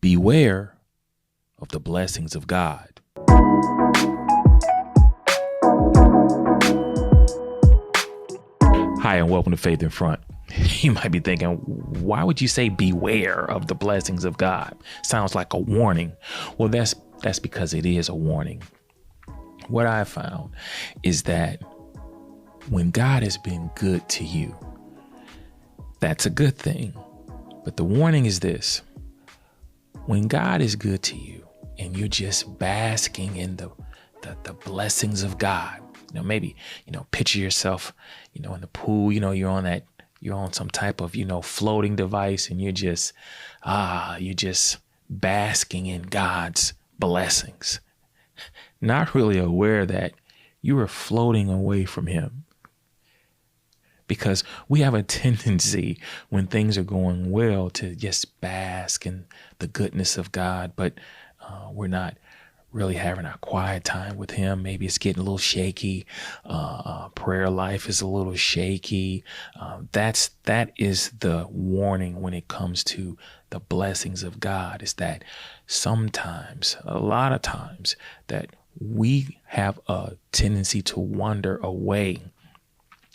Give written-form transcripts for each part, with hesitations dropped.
Beware of the blessings of God. Hi, and welcome to Faith in Front. You might be thinking, why would you say beware of the blessings of God? Sounds like a warning. Well, that's because it is a warning. What I found is that when God has been good to you, that's a good thing. But the warning is this: when God is good to you and you're just basking in the blessings of God, maybe, picture yourself, in the pool, you're on some type of, floating device, and you're just basking in God's blessings, not really aware that you are floating away from him. Because we have a tendency when things are going well to just bask in the goodness of God, but we're not really having our quiet time with him. Maybe it's getting a little shaky. Prayer life is a little shaky. That is the warning when it comes to the blessings of God, is that sometimes, a lot of times, that we have a tendency to wander away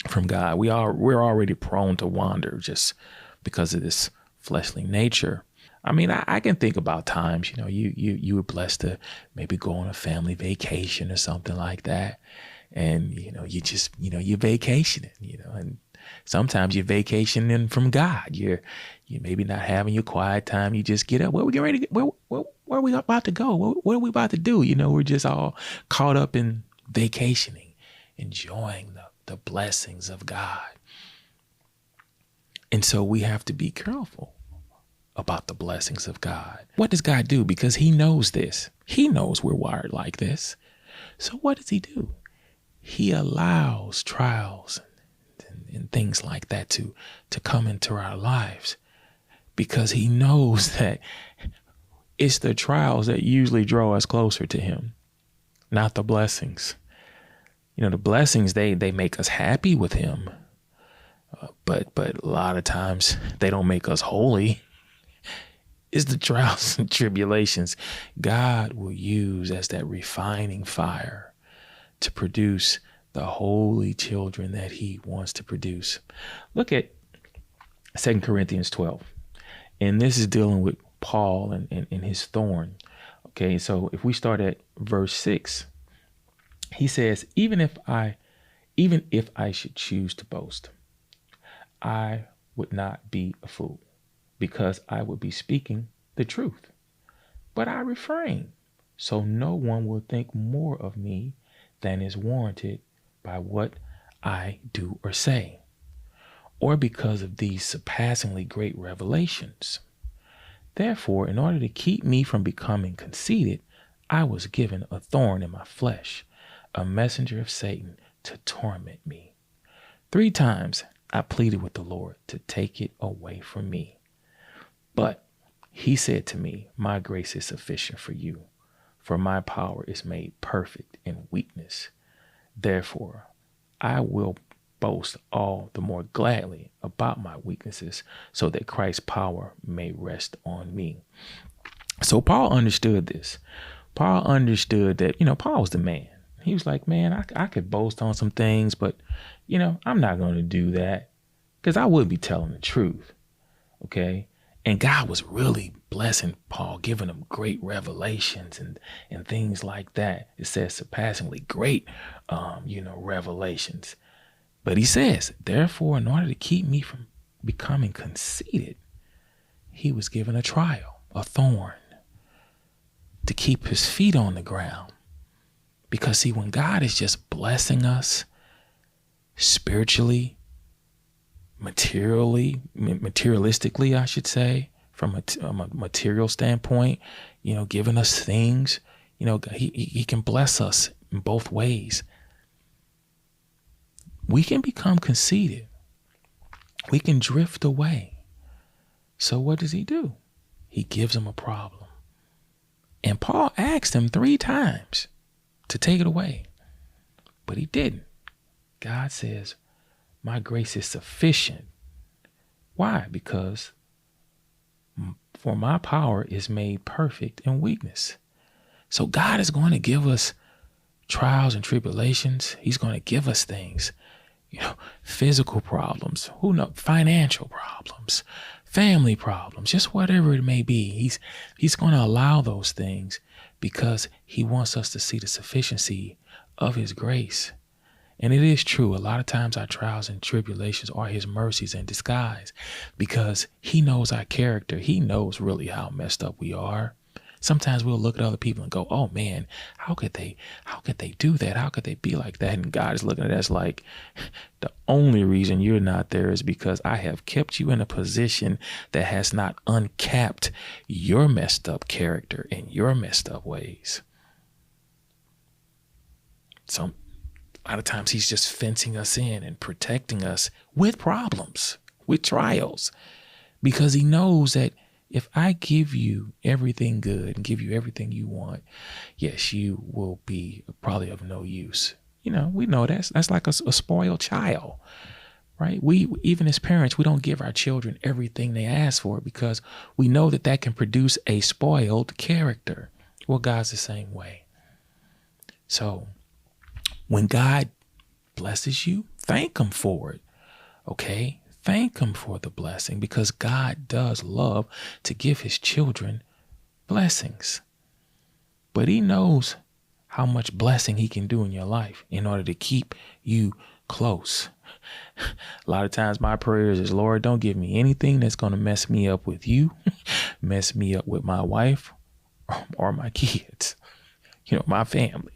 from God. We're already prone to wander just because of this fleshly nature. I mean, I can think about times, you were blessed to maybe go on a family vacation or something like that. And, you're vacationing, and sometimes you're vacationing from God. You're maybe not having your quiet time. You just get up. Where we get ready to get? Where are we about to go? What are we about to do? We're just all caught up in vacationing, enjoying the blessings of God. And so we have to be careful about the blessings of God. What does God do? Because he knows this. He knows we're wired like this. So what does he do? He allows trials and things like that to come into our lives, because he knows that it's the trials that usually draw us closer to him, not the blessings. The blessings, they make us happy with him. But a lot of times they don't make us holy. It's the trials and tribulations God will use as that refining fire to produce the holy children that he wants to produce. Look at 2 Corinthians 12. And this is dealing with Paul and his thorn. Okay, so if we start at verse 6, he says, even if I should choose to boast, I would not be a fool, because I would be speaking the truth. But I refrain, so no one will think more of me than is warranted by what I do or say, or because of these surpassingly great revelations. Therefore, in order to keep me from becoming conceited, I was given a thorn in my flesh, a messenger of Satan to torment me. 3 times I pleaded with the Lord to take it away from me. But he said to me, my grace is sufficient for you, for my power is made perfect in weakness. Therefore, I will boast all the more gladly about my weaknesses, so that Christ's power may rest on me. So Paul understood this. Paul understood that, Paul was the man. He was like, man, I could boast on some things, but, I'm not going to do that, because I would be telling the truth. Okay. And God was really blessing Paul, giving him great revelations and things like that. It says surpassingly great, revelations. But he says, therefore, in order to keep me from becoming conceited, he was given a trial, a thorn, to keep his feet on the ground. Because see, when God is just blessing us spiritually, materialistically, I should say, from a material standpoint, giving us things, he can bless us in both ways. We can become conceited. We can drift away. So what does he do? He gives him a problem. And Paul asked him 3 times to take it away, but he didn't. God says, my grace is sufficient. Why? Because For my power is made perfect in weakness. So God is going to give us trials and tribulations. He's going to give us things, physical problems, financial problems, family problems, just whatever it may be. He's going to allow those things because he wants us to see the sufficiency of his grace. And it is true. A lot of times our trials and tribulations are his mercies in disguise because he knows our character. He knows really how messed up we are. Sometimes we'll look at other people and go, oh man, how could they do that? How could they be like that? And God is looking at us like, the only reason you're not there is because I have kept you in a position that has not uncapped your messed up character and your messed up ways. So a lot of times he's just fencing us in and protecting us with problems, with trials, because he knows that if I give you everything good and give you everything you want, yes, you will be probably of no use. We know that's like a spoiled child, right? We, even as parents, we don't give our children everything they ask for because we know that can produce a spoiled character. Well, God's the same way. So when God blesses you, thank him for it. Okay? Thank him for the blessing because God does love to give his children blessings. But he knows how much blessing he can do in your life in order to keep you close. A lot of times my prayers is, Lord, don't give me anything that's going to mess me up with you, mess me up with my wife or my kids, my family.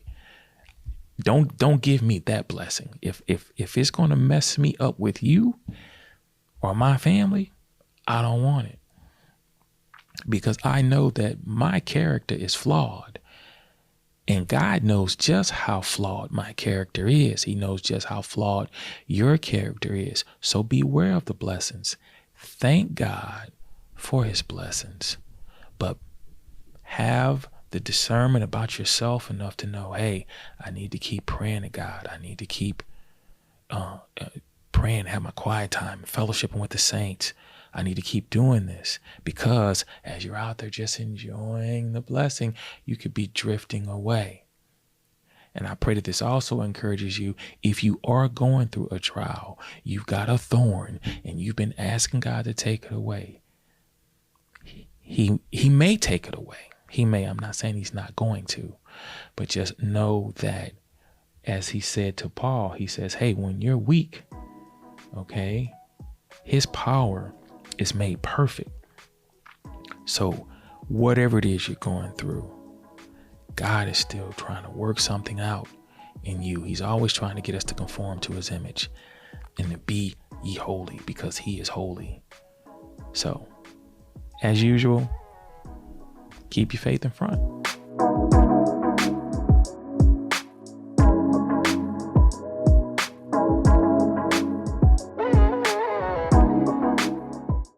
Don't give me that blessing. If it's going to mess me up with you or my family, I don't want it. Because I know that my character is flawed. And God knows just how flawed my character is. He knows just how flawed your character is. So beware of the blessings. Thank God for his blessings. But have the discernment about yourself enough to know, hey, I need to keep praying to God. I need to keep praying, have my quiet time, fellowshipping with the saints. I need to keep doing this because as you're out there just enjoying the blessing, you could be drifting away. And I pray that this also encourages you. If you are going through a trial, you've got a thorn and you've been asking God to take it away. He may take it away. He may. I'm not saying he's not going to, but just know that as he said to Paul, he says, hey, when you're weak, okay, his power is made perfect. So whatever it is you're going through, God is still trying to work something out in you. He's always trying to get us to conform to his image and to be ye holy because he is holy. So as usual, keep your faith in front.